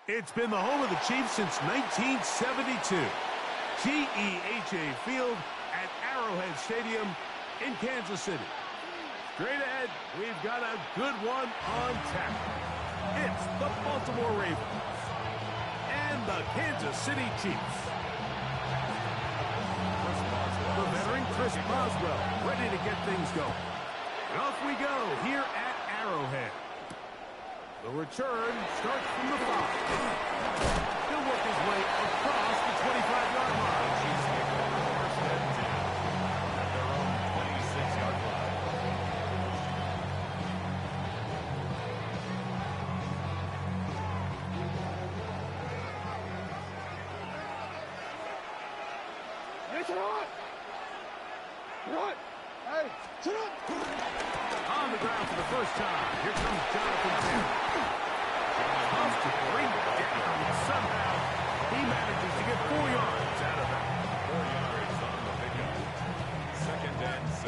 It's been the home of the Chiefs since 1972. GEHA Field at Arrowhead Stadium in Kansas City. Straight ahead, we've got a good one on tap. It's the Baltimore Ravens and the Kansas City Chiefs. The veteran Chris Boswell ready to get things going. And off we go here at Arrowhead. The return starts from the 5. He'll work his way across the 25-yard line. Chiefs get the first and 10 at their own 26-yard line. On the ground for the first time. Here comes Jonathan Taylor. Comes to bring it down. Somehow, he manages to get 4 yards out of that. 4 yards on the pickup. Second and 6.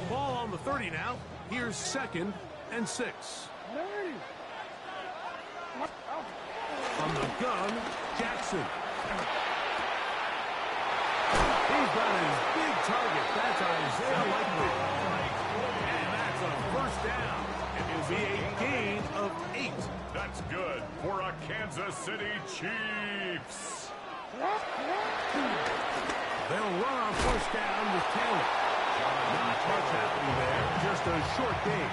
Ball on the 30 now. Here's 2nd and 6. From the gun, Jackson. He's got his big target. That's Isaiah Likely. And that's a first down. It will be a gain of 8. That's good for a Kansas City Chiefs. They'll run on first down with Taylor. Not much happening there. Just a short gain.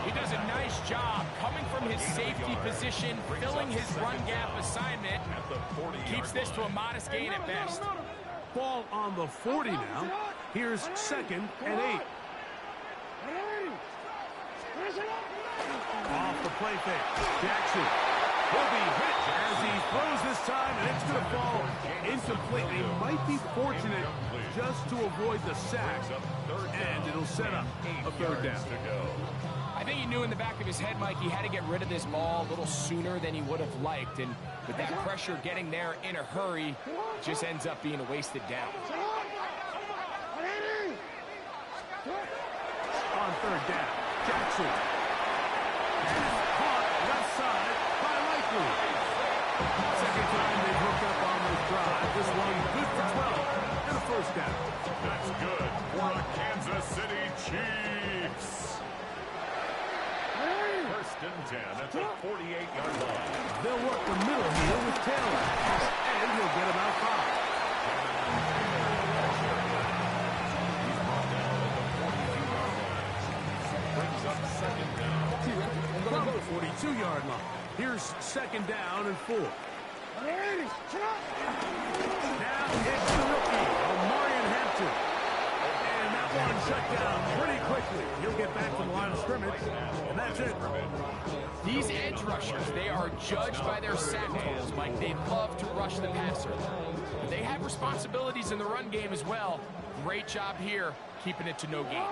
He does a nice job coming from his safety position, filling his run gap assignment. Keeps this to a modest gain at best. Ball on the 40 now. Here's 2nd and 8. Off the play fake. Jackson will be hit as he throws this time, and it's going to fall incomplete. He might be fortunate just to avoid the sack, and it'll set up a 3rd down. I think he knew in the back of his head, Mike, he had to get rid of this ball a little sooner than he would have liked. And with that pressure getting there in a hurry, it just ends up being a wasted down. On 3rd down, Jackson. Caught left side by Likely. Second time they've hooked up on this drive. This one good for 12 and a first down. That's good for a Kansas City Chiefs. First and 10 at the 48-yard line. They'll work the middle here with Taylor, and he'll get about 5. He's brought down at the 42-yard line. Brings up 2nd down. From the 42-yard line. Here's 2nd down and 4. Now it's the rookie, Omarion Hampton. And that one shut down pretty quickly. He'll get back to the line of scrimmage, and that's it. These edge rushers, they are judged by their sack totals, Mike. They love to rush the passer. But they have responsibilities in the run game as well. Great job here, keeping it to no gain.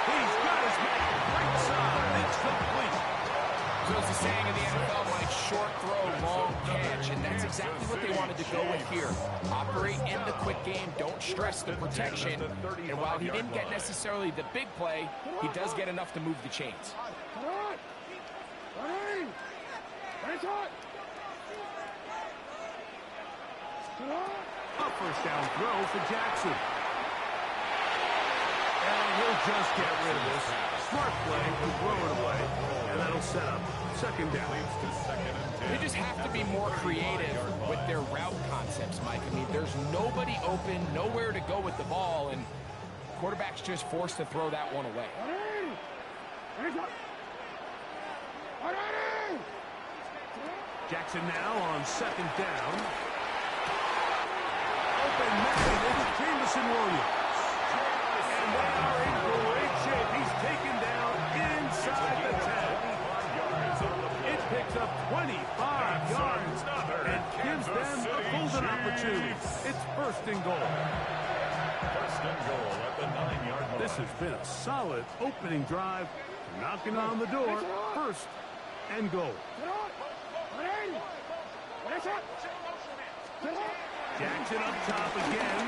He's got his man right side. It's complete. There's a saying in the NFL, Mike, short throw, long catch, and that's exactly what they wanted to go with here. Operate in the quick game, don't stress the protection, and while he didn't get necessarily the big play, he does get enough to move the chains. A first down throw for Jackson. And he'll just get rid of this. Smart play to throw it away. And that'll set up 2nd down. They just have to be more creative with their route concepts, Mike. I mean, there's nobody open, nowhere to go with the ball, and quarterback's just forced to throw that one away. Jackson now on 2nd down. Open man, it's Jameson Williams. And they are in great shape. He's taken down inside the 10. It picks up 25 yards and gives them a golden opportunity. It's 1st and goal. First and goal at the 9-yard line. This has been a solid opening drive, knocking on the door. First and goal. Jackson up top again.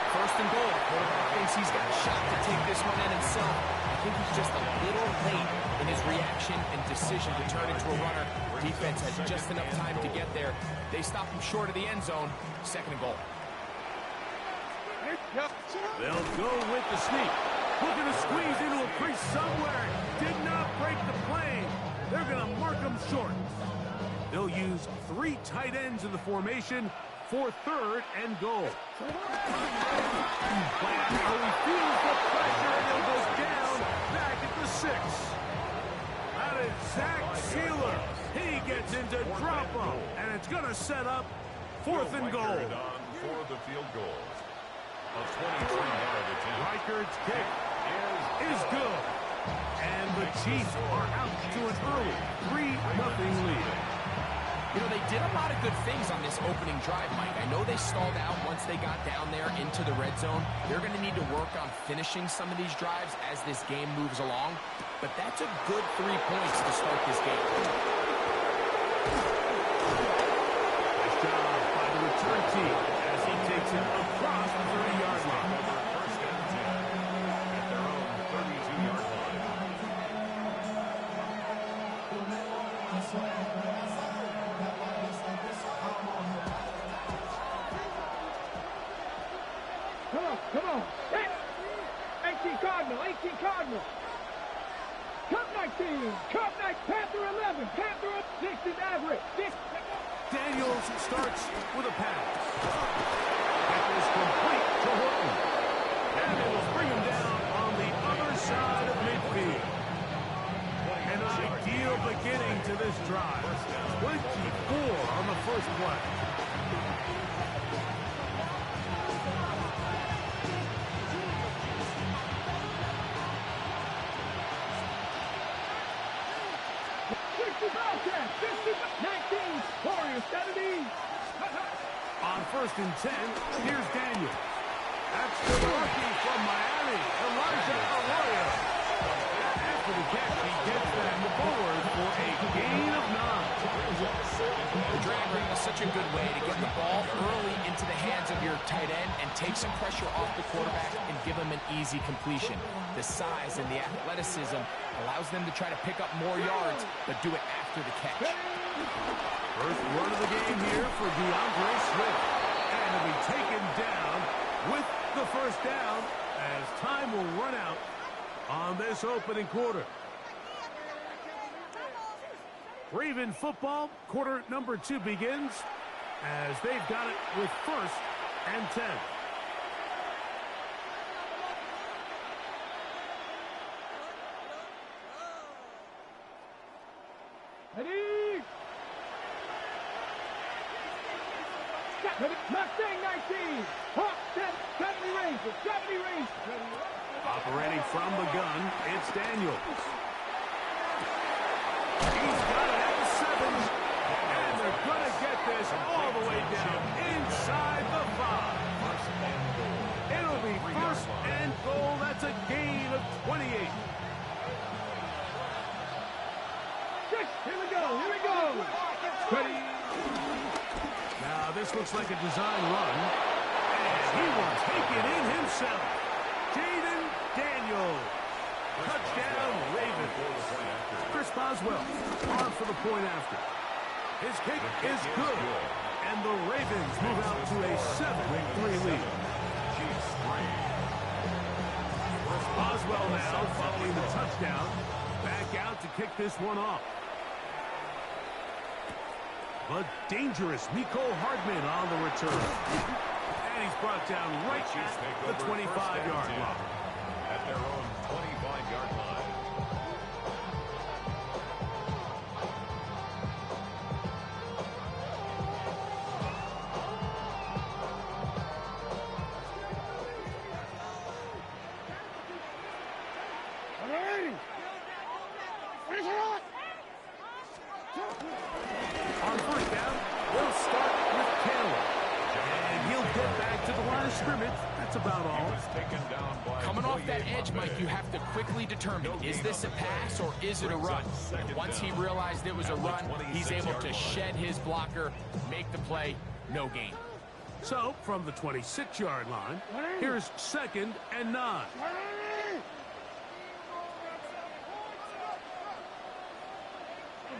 First and goal. Quarterback thinks he's got a shot to take this one in himself. I think he's just a little late in his reaction and decision to turn into a runner. Defense has just enough time to get there. They stop him short of the end zone. Second and goal. They'll go with the sneak. Looking to squeeze into a crease somewhere. Did not break the plane. They're going to mark him short. They'll use 3 tight ends in the formation for third and goal. He feels the pressure and he'll go down back at the 6. That is Zach Sieler. He gets into drop-up, and it's going to set up fourth and goal. For the field goal. A 23-yard attempt. Reichard's kick is good. And the Chiefs are out to an early 3-0 lead. You know, they did a lot of good things on this opening drive, Mike. I know they stalled out once they got down there into the red zone. They're going to need to work on finishing some of these drives as this game moves along. But that's a good 3 points to start this game. Nice job by the return team as he takes it across the 30-yard line. First and 10 at their own 32-yard line. Come on. 18 Cardinal. Cup 19. Panther 11. Panther 6 is average. Daniels starts with a pass. That is complete to Horton. And it will bring him down on the other side of midfield. An ideal beginning to this drive. 24 on the first play. On first and 10, here's Daniel. That's the rookie from Miami, Elijah Arroyo. After the catch, he gets that forward for a gain of 9. The drag route is such a good way to get the ball early into the hands of your tight end and take some pressure off the quarterback and give him an easy completion. The size and the athleticism allows them to try to pick up more yards, but do it after the catch. First run of the game here for DeAndre Swift. And he'll be taken down with the first down as time will run out on this opening quarter. Raven football, quarter number 2 begins as they've got it with first and 10. Ready? Mustang 19. Hawk 70 range. Operating from the gun, it's Daniels. He's got it at the 7. And they're going to get this all the way down inside the 5. It'll be first and goal. That's a gain of 28. Here we go. Ready? Now this looks like a design run. And he will take it in himself. Jaden Daniels. Touchdown, Ravens. Chris Boswell on for the point after. His kick is good. And the Ravens move out to a 7-3 lead. Boswell now following the touchdown. Back out to kick this one off. But dangerous Mecole Hardman on the return. And he's brought down right at the 25-yard line. At their own 25-yard line. On first down, they'll start with Taylor. And he'll get back to the line of scrimmage. That's about all. Coming off that edge, Mike, you have to quickly determine, is this a pass or is it a run? And once he realized it was a run, he's able to shed his blocker, make the play, no gain. So, from the 26-yard line, here's 2nd and 9.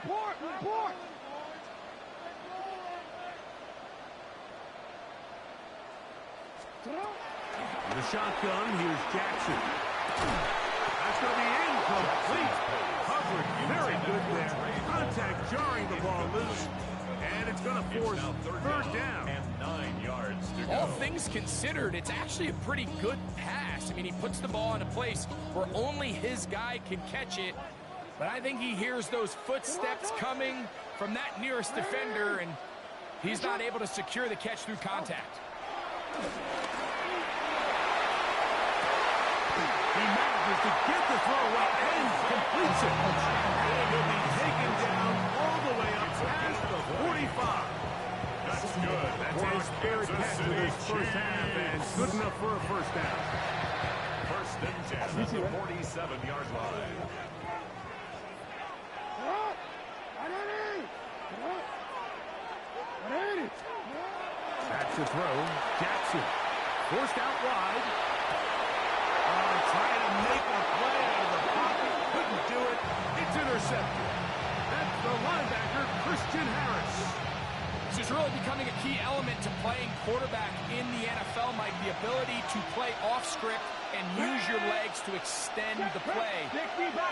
Report! In the shotgun, here's Jackson. That's going to be incomplete. Coverage very good there. Contact jarring the ball loose. And it's going to force 3rd down. And 9 yards to go. All things considered, it's actually a pretty good pass. I mean, he puts the ball in a place where only his guy can catch it. But I think he hears those footsteps coming from that nearest defender, and he's not able to secure the catch through contact. He manages to get the throw away and completes it. And he'll be taken down all the way up past the 45. That's good. That's his 3rd catch of this first half, and good enough for a first down. 1st and 10 at the 47-yard line. That's the throw. Jackson forced out wide. Trying to make a play out of the pocket. Couldn't do it. It's intercepted. That's the linebacker, Christian Harris. This is really becoming a key element to playing quarterback in the NFL, Mike. The ability to play off script and use your legs to extend the play.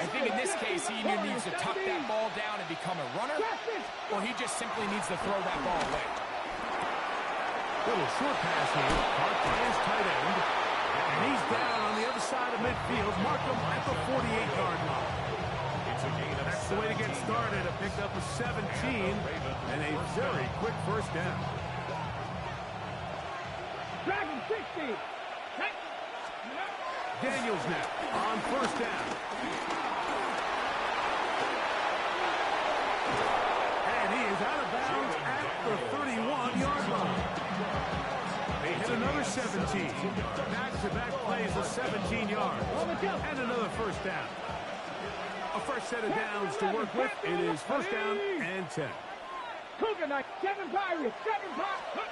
I think in this case, he either needs to tuck that ball down and become a runner, or he just simply needs to throw that ball away. Little short pass here, caught by his tight end. And he's down on the other side of midfield. Mark him at the 48-yard line. That's the way to get started. A pick up of 17 and a very quick first down. Dragon 60. Daniels now on first down. And he is out of bounds at the 31-yard line. They hit another 17. Back-to-back plays of 17 yards. And another first down. A fresh set of downs to work with. It is first down and 10. Cougar Knight, 7 Pirates, 7 Pirates.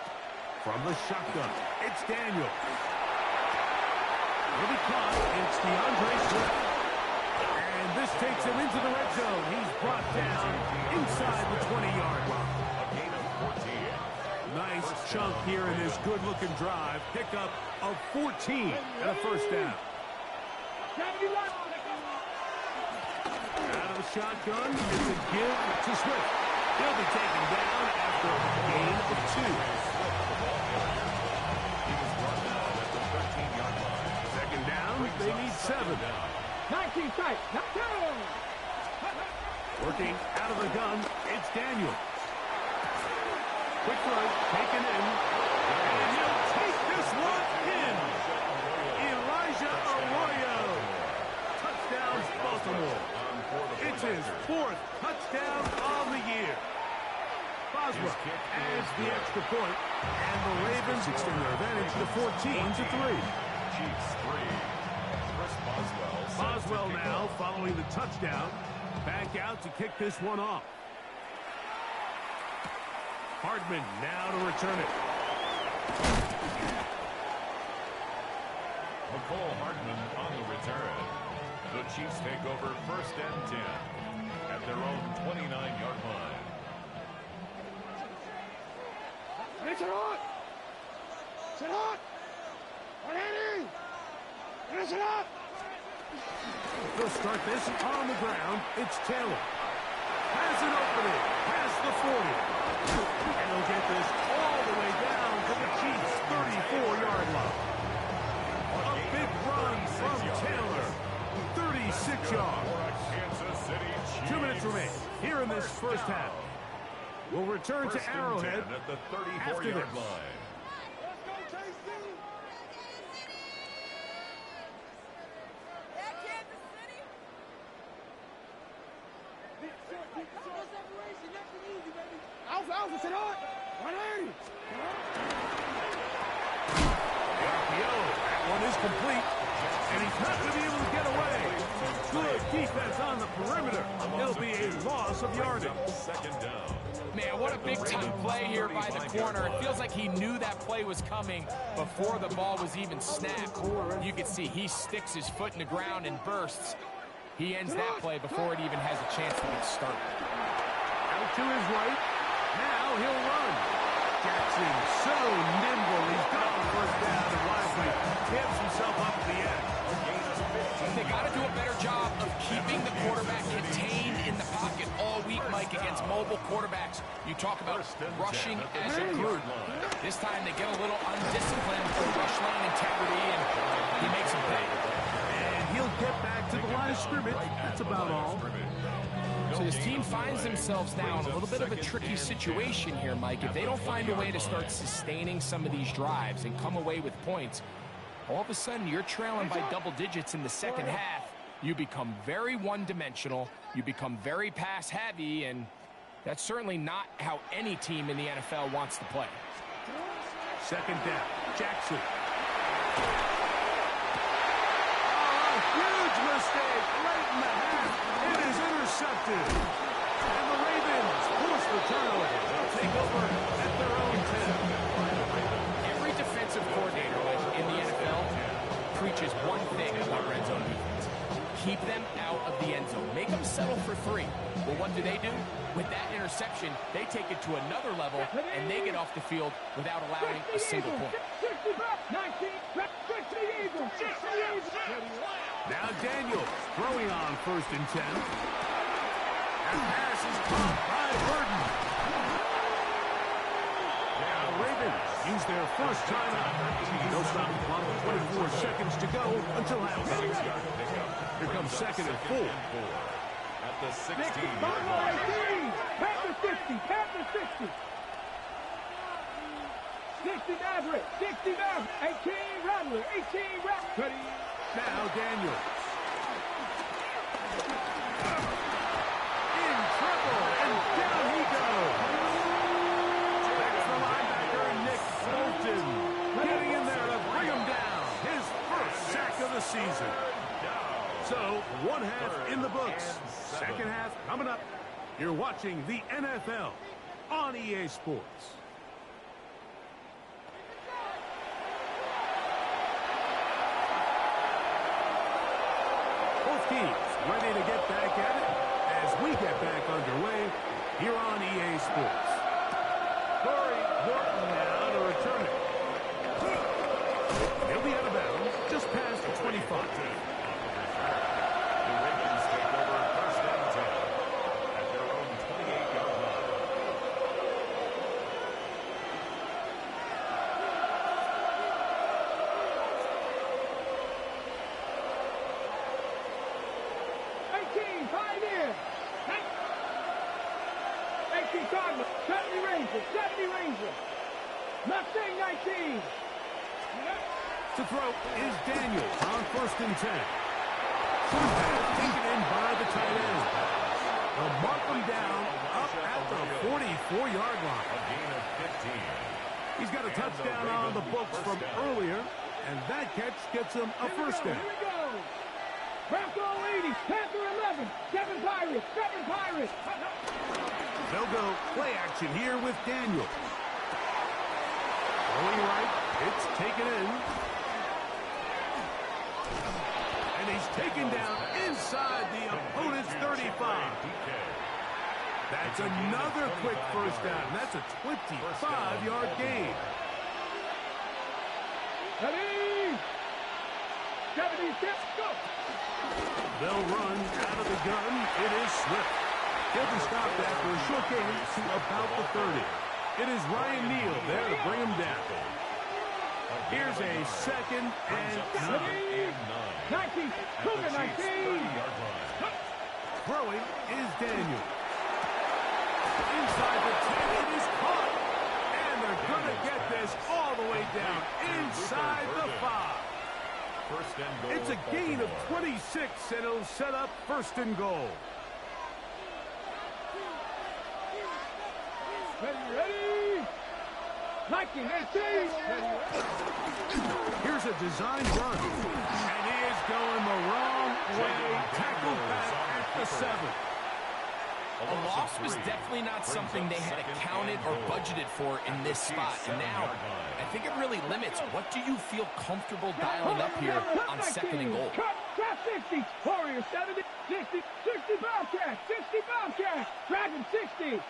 From the shotgun, it's Daniel. He'll be caught. It's DeAndre Swift. And this takes him into the red zone. He's brought down inside the 20-yard line. Nice chunk here in this good-looking drive. Pickup of 14 and a first down. Out of the shotgun, it's a give to Swift. He'll be taken down after a gain of 2. Second down, they need 7. 19 sight. Working out of the gun, it's Daniel. Quick throw, taken in. And he'll take this one in. Elijah Arroyo. Touchdown, Baltimore. It's his 4th touchdown of the year. Boswell adds the extra point, and the Ravens extend their advantage to 14 to 3. Boswell now following the touchdown. Back out to kick this one off. Hardman now to return it. McCole Hardman on the return. The Chiefs take over 1st and 10 at their own 29-yard line. It's it on! Sit on! Ready! Finish it up! They'll start this on the ground. It's Taylor. Has an opening. Past the 40. And he'll get this all the way down to the Chiefs' 34-yard line. A big run from Taylor. 36 yards. 2 minutes remain here in this first half. We'll return to Arrowhead at the after this. 34-yard line. Alpha, sit on! 180! The RPO. That one is complete. And he's not going to be able to get away. Good defense on the perimeter. It'll be a loss of yardage. Second down. Man, what a big-time play here by the corner. It feels like he knew that play was coming before the ball was even snapped. You can see he sticks his foot in the ground and bursts. He ends that play before it even has a chance to get started. Out to his right. Now he'll run. Jackson, so nimble. He's got the first down and wisely gives himself up at the end. They got to do a better job of keeping the quarterback contained in the pocket all week, Mike, against mobile quarterbacks. You talk about rushing as a group. This time they get a little undisciplined for rush lane integrity, and he makes a play. And he'll get back to the line of scrimmage. That's about all. So this team finds themselves now in a little bit of a tricky situation here, Mike. If they don't find a way to start sustaining some of these drives and come away with points, all of a sudden you're trailing by double digits in the second half. You become very one-dimensional. You become very pass-heavy, and that's certainly not how any team in the NFL wants to play. Second down. Jackson. Oh, huge mistake late in the half. It is intercepted. And the Ravens force the turnover. They'll take over at their own 10. Every defensive coordinator in the NFL preaches one thing about red zone defense. Keep them out of the end zone. Make them settle for 3. Well, what do? With that interception, they take it to another level, and they get off the field without allowing a single point. Now Daniels throwing on 1st and 10. That pass is caught by Burton. Now Ravens use their first timeout. No stop clock, 24 seconds to go until halftime. Here comes 2nd and 4. At the 16-yard Panther line. 60, Panther 60. 60 Maverick, 60 Maverick, 18 Rattler, 18 Rattler. Now Daniels. In trouble, and down he goes. That's the linebacker, Nick Bolton, getting in there to bring him down. His first sack of the season. So, one half in the books. Second half coming up. You're watching the NFL on EA Sports. Both teams ready to get back at it as we get back underway here on EA Sports. Corey Norton now to return it. He'll be out of bounds just past the 25. The Ravens take over 1st and 10 at their own 28-yard line. 18 Cardinals, 70 Rangers, 70 Rangers. Mustang 19. To throw is Daniels on 1st and 10. Short pass taken in by the tight end. They'll mark him down up at the 44-yard line. A gain of 15. He's got a touchdown on the books from earlier, and that catch gets him a first down. Here we go. Bronco 80, Panther 11, 7 Pirates, 7 Pirates. They'll go play action here with Daniels. Going right, it's taken in. And he's taken down inside the opponent's 35. That's another quick first down. That's a 25-yard gain. Ready? 76, go. They'll run out of the gun. It is Swift. He'll be stopped after a short gain to about the 30. It is Ryan Neal there to bring him down. Here's a 2nd and 9. 19, Cougar 19. Throwing is Daniel. Inside the 10, it is caught. And they're going to get this all the way down inside the 5. First and goal. It's a gain of 26, and it'll set up 1st and goal. Ready? 19-18. Here's a designed run. And he is going the wrong way. Tackled back at the 7. A loss was definitely not something they had accounted or budgeted for in this spot. And now, I think it really limits what do you feel comfortable dialing up here on 2nd and goal. Cut, drop 60. Warriors 70, 60, 60 Bobcat, 60 Bobcat, Dragon 60.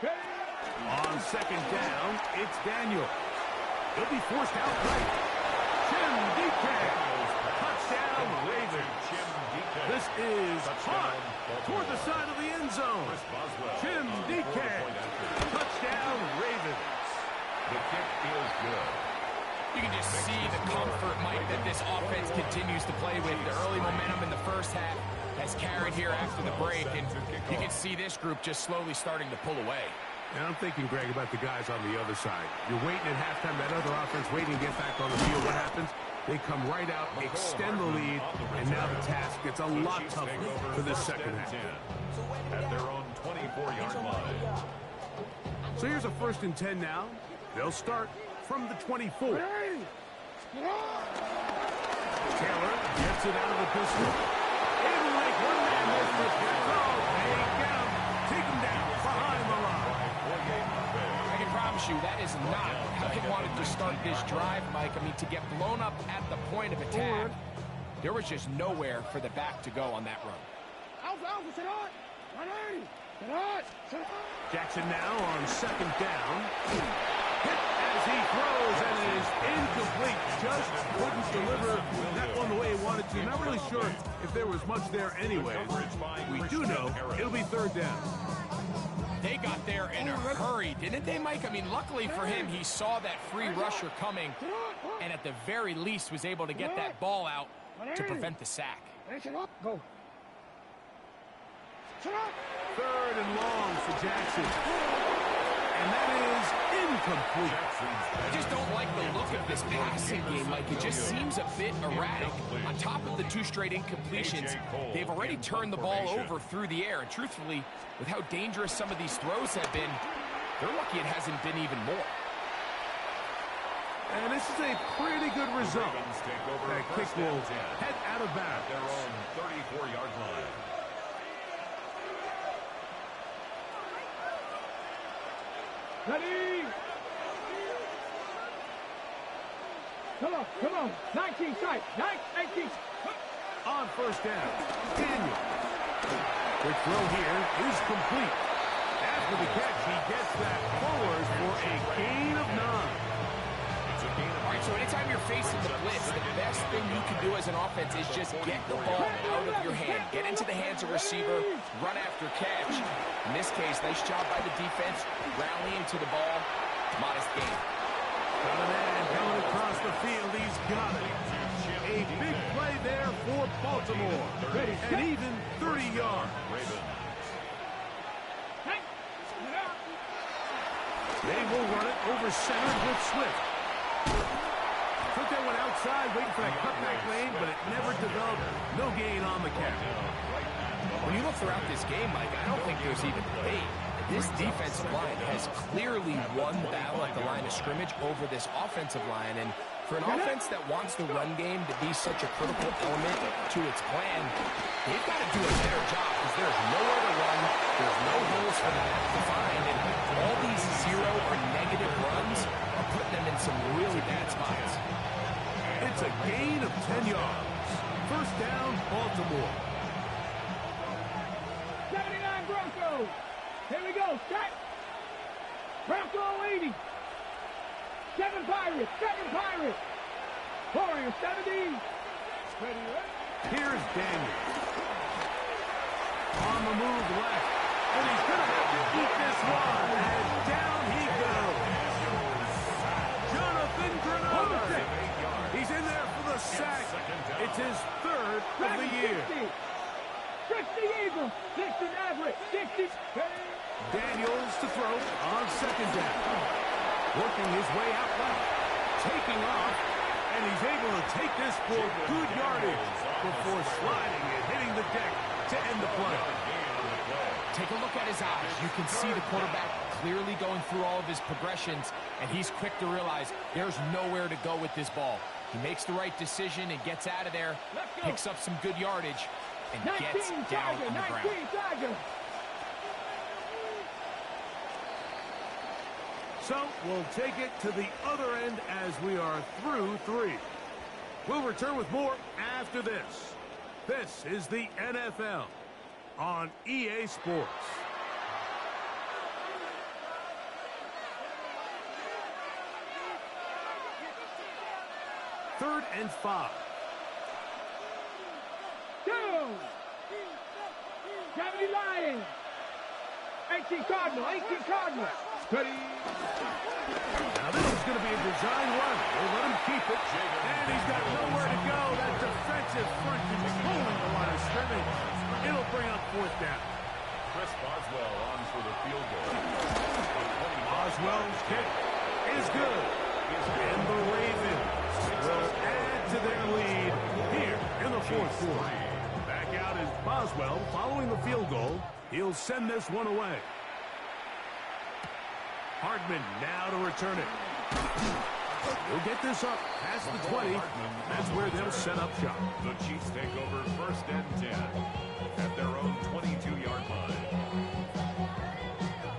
On 2nd down, it's Daniel. He'll be forced out right. Jim DK. Touchdown, Ravens. This is hot toward the side of the end zone. Jim DK. Touchdown, Ravens. The kick is good. You can just see the comfort, Mike, that this offense continues to play with. The early momentum in the first half has carried here after the break, and you can see this group just slowly starting to pull away. And I'm thinking, Greg, about the guys on the other side. You're waiting at halftime, that other offense waiting to get back on the field. What happens? They come right out, extend the lead, and now the task gets a lot tougher for this second half. At their own 24-yard line. So here's a 1st and 10 now. They'll start from the 24. Taylor gets it out of the pistol. Able to make one man miss the tackle. They get him. Take him down behind the line. I can promise you that is not how they wanted to start this drive, Mike. I mean, to get blown up at the point of attack, there was just nowhere for the back to go on that run. Jackson now on 2nd down. Hit as he throws, and it is incomplete. Just couldn't deliver that one the way he wanted to. Not really sure if there was much there anyways. We do know it'll be 3rd down. They got there in a hurry, didn't they, Mike? I mean, luckily for him, he saw that free rusher coming, and at the very least was able to get that ball out to prevent the sack. Go. 3rd and long for Jackson. And that is incomplete. I just don't like the look of this passing game, Mike. It just seems a bit erratic. On top of the 2 straight incompletions, they've already turned the ball over through the air. And truthfully, with how dangerous some of these throws have been, they're lucky it hasn't been even more. And this is a pretty good result. That kick will head out of bounds. Their own 34-yard line. Ready? Come on. 19 sight. 19. On 1st down, Daniel. Quick throw here is complete. After the catch, he gets that forward for a gain of 9. All right, so anytime you're facing the blitz, the best thing you can do as an offense is just get the ball out of your hand. Get into the hands of receiver, run after catch. In this case, nice job by the defense, rallying to the ball. Modest gain. Coming across the field, he's got it. A big play there for Baltimore. And even 30 yards. They will run it over center with Swift. Took that one outside, waiting for that cutback lane, but it never developed. No gain on the catch. When you look throughout this game, Mike, I don't think there's even debate. This defensive line has clearly won the battle at the line of scrimmage over this offensive line. And for an offense that wants the run game to be such a critical element to its plan, they've got to do a better job because there's nowhere to run. There's no holes for the back to find. And all these 0 or negative runs are putting them in some really bad spots. It's a gain of 10 yards. 1st down, Baltimore. 79 Broncos. Here we go. Set. Bronco 80. 7 Pirates. Warriors 70. Ready? Here's Daniel. On the move left. And he's going to have to eat this one. And down he goes. Jonathan Grenard. He's in there for the sack. It's his 3rd of the year. 60 Eagles. 60 Maverick. 60. Daniels to throw on 2nd down. Working his way out left. Taking off. And he's able to take this for good yardage before sliding and hitting the deck to end the play. Take a look at his eyes. You can see the quarterback clearly going through all of his progressions, and he's quick to realize there's nowhere to go with this ball. He makes the right decision and gets out of there, picks up some good yardage, and gets down on the ground. So we'll take it to the other end as we are through 3. We'll return with more after this. This is the NFL on EA Sports. Third and 5. Go! Gravity Lions! 18 Cardinal, 18 Cardinal. Ready? Now this is going to be a design run. We'll let him keep it. And he's got nowhere to go. That defensive front controlling the line of scrimmage. It'll bring up 4th down. Chris Boswell on for the field goal. Boswell's kick is good. And the Ravens will add to their lead here in the 4th quarter. Back out is Boswell following the field goal. He'll send this one away. Hardman now to return it. He'll get this up past the 20. That's where they'll set up shop. The Chiefs take over 1st and 10 at their own 22-yard line.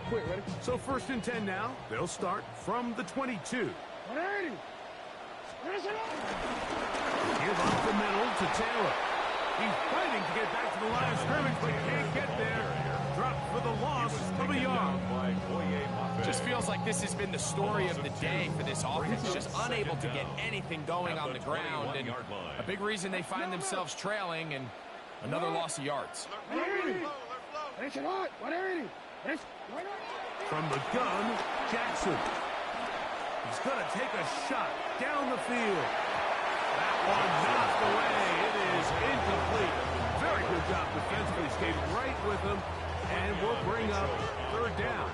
Quick, ready? So 1st and 10 now. They'll start from the 22. 180. Give up the middle to Taylor. He's fighting to get back to the line of scrimmage, but can't get there. Dropped for the loss of a yard. Just feels like this has been the story of the day for this offense. Just unable to get anything going on the ground. And a big reason they find themselves trailing and another loss of yards. 180. 180. From the gun, Jackson. He's going to take a shot down the field. That one knocked away. It is incomplete. Very good job defensively. Stayed right with him. And we'll bring up 3rd down.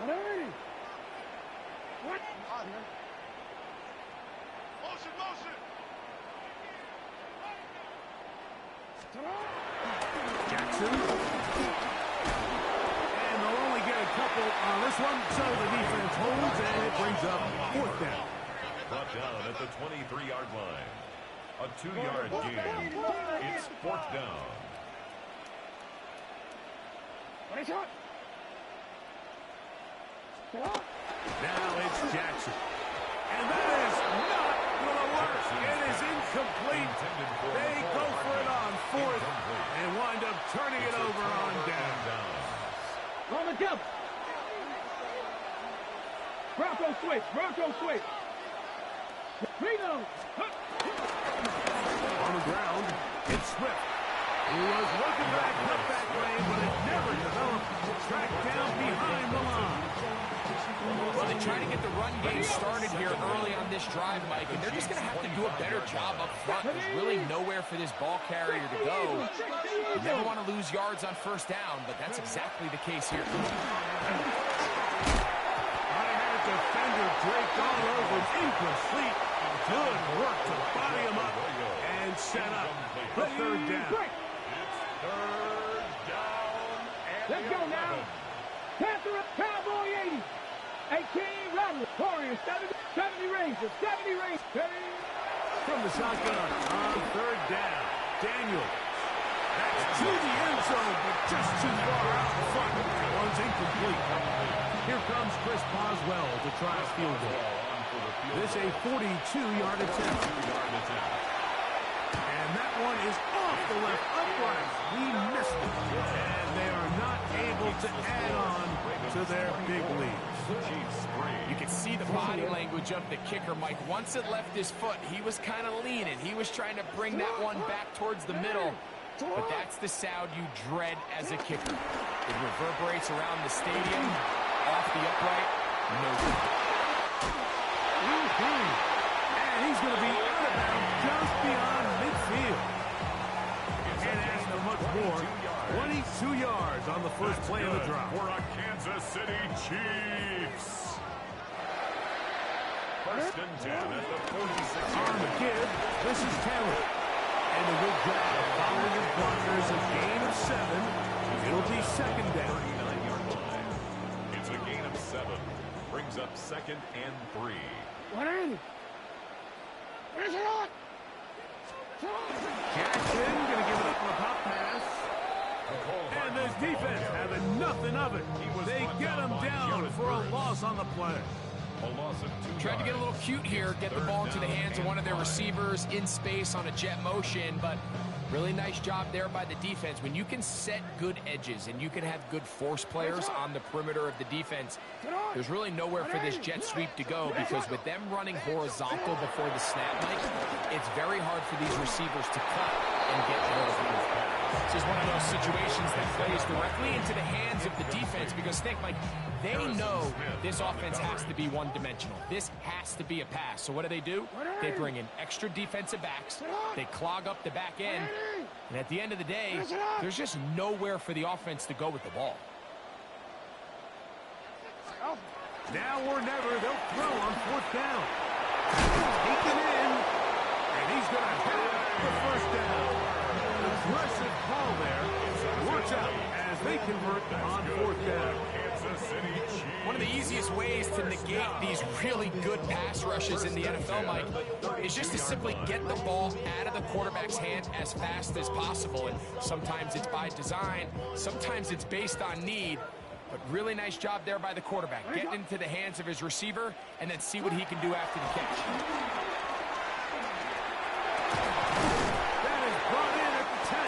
180. What? Jackson. And they'll only get a couple on this one, so the defense holds, and it brings up 4th down. Brought down at the 23-yard line. A 2-yard gain. It's 4th down. Now it's Jackson. And that is not going to work. It is incomplete. They go for it on 4th and wind up turning it over on down. On the jump. Bronco switch. Bronco switch. Reno. On the ground, it's Swift. He was looking for that cutback lane, but it never developed. Tracked down behind the line. Well, they try to get the run game started here early on this drive, Mike, and they're just going to have to do a better job up front. There's really nowhere for this ball carrier to go. You never want to lose yards on 1st down, but that's exactly the case here. I had defender draped all over him. Incomplete. Good work to body him up and set up the 3rd down. Let's go now. Panther up, Cowboy 80. 18 Rattler. Warriors 70 Rangers. 70 Rangers. From the shotgun on 3rd down. Daniels. That's to the end zone, but just too far out in front. That one's incomplete. Here comes Chris Boswell to try a field goal. This a 42-yard attempt. And that one is off the left upright. He missed it. And they are not able to add on to their big lead. You can see the body language of the kicker, Mike. Once it left his foot, he was kind of leaning. He was trying to bring that one back towards the middle. But that's the sound you dread as a kicker. It reverberates around the stadium, off the upright, no good. And he's going to be out of bounds just beyond midfield. And as for much more, 22 yards on the first play of the drive. For a Kansas City Chiefs. 1st and 10 at the 46-yard On the give, this is Taylor. And a good job following his blockers, a gain of 7. It'll be second down. 39-yard line. It's a gain of 7. Brings up 2nd and 3. Jackson going to give it up for a pop pass. And this defense having nothing of it. They get him down for a loss on the play. A loss of 2 Tried to get a little cute here, get the ball into the hands of one of their receivers in space on a jet motion, but really nice job there by the defense. When you can set good edges and you can have good force players on the perimeter of the defense, there's really nowhere for this jet sweep to go, because with them running horizontal before the snap, Mike, it's very hard for these receivers to cut and get vertical. This is one of those situations that plays directly into the hands of the defense, because think, Mike, they know this offense has to be one-dimensional. This has to be a pass. So what do? They bring in extra defensive backs. They clog up the back end. And at the end of the day, there's just nowhere for the offense to go with the ball. Now or never, they'll throw on 4th down. Taken in, and he's going to have the first down. Aggressive call there. Works out as they convert on 4th down. One of the easiest ways to negate these really good pass rushes in the NFL, Mike, is just to simply get the ball out of the quarterback's hand as fast as possible. And sometimes it's by design, sometimes it's based on need. But really nice job there by the quarterback, getting into the hands of his receiver and then see what he can do after the catch. That is brought in at the 10.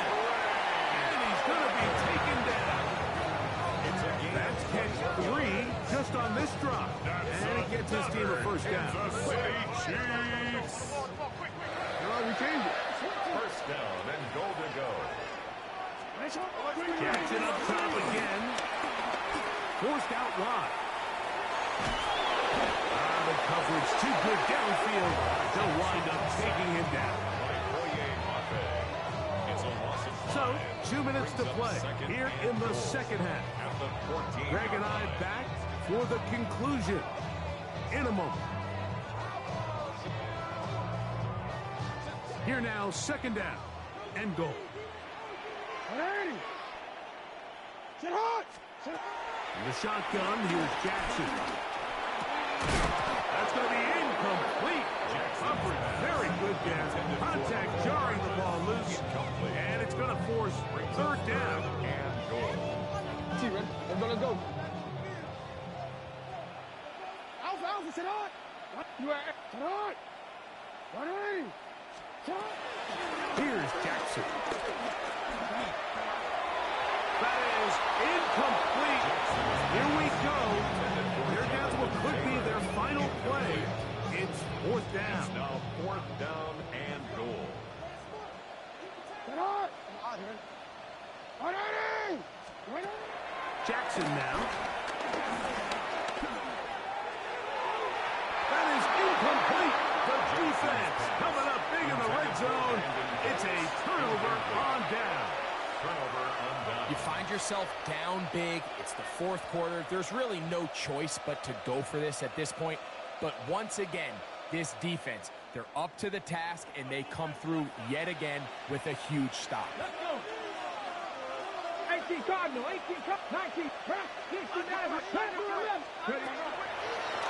And he's going to be taken down. That's catch 3 just on this drop. And it gets his team a first down. Chiefs. We change it. First down and goal to go. Jackson up top again. Forced out wide. The coverage too good downfield. They'll wind up taking him down. So, 2 minutes to play here in the second half. Greg and I back for the conclusion in a moment. Here now, second down and goal. In the shotgun, here's Jackson. That's going to be incomplete. Humphrey, very good there. Contact jarring the ball loose. And it's going to force 3rd down and goal. Let's go. Alpha, sit on. Here's Jackson. That is incomplete. Here we go. They're down to what could be their final play. It's 4th down. It's now 4th down and goal. Jackson now. That is incomplete. The defense coming up big in the red zone. It's a turnover on down. You find yourself down big. It's the 4th quarter. There's really no choice but to go for this at this point. But once again, this defense, they're up to the task, and they come through yet again with a huge stop. Let's go. 18 Cardinal, 19, 69,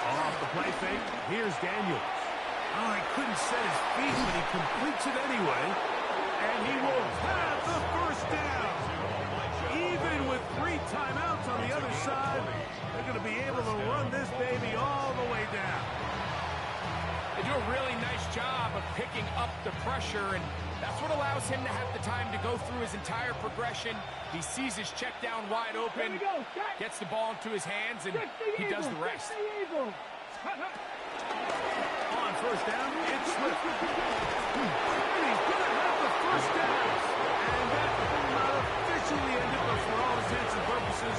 Off the play fake, here's Daniels. Oh, he couldn't set his feet, but he completes it anyway. And he will have the first down. Even with 3 timeouts on the other side, they're going to be able to run this baby all the way down. They do a really nice job of picking up the pressure, and that's what allows him to have the time to go through his entire progression. He sees his check down wide open, gets the ball into his hands, and he does the rest. On first down, it's Swift. And he's going to have the first down. And that will not officially end it, but for all intents and purposes,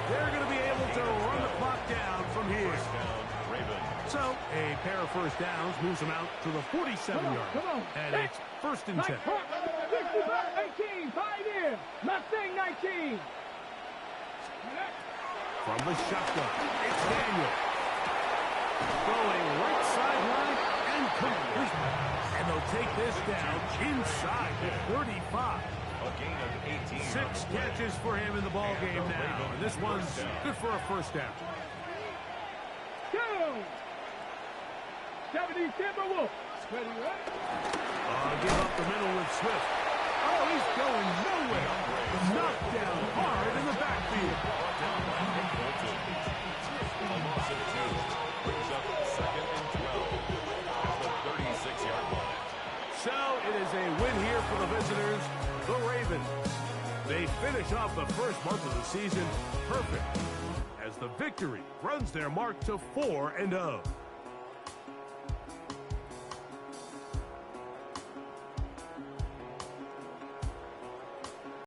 they're going to be able to run the clock down from here. So, a pair of first downs moves them out to the 47-yard. And it's 1st and 10. 18, 5 in. Mustang 19. From the shotgun, it's Daniel. Throwing right sideline and complete. And they'll take this down inside the 35. A gain of 18. 6 catches for him in the ball game now. And this one's good for a first down. 70 Timberwolves. Ready, right? Give up the middle with Swift. Oh, he's going nowhere. Knocked down hard in the backfield. A loss of 2 brings up 2nd and 12 at the 36-yard line. So it is a win here for the visitors, the Ravens. They finish off the first month of the season perfect as the victory runs their mark to 4-0.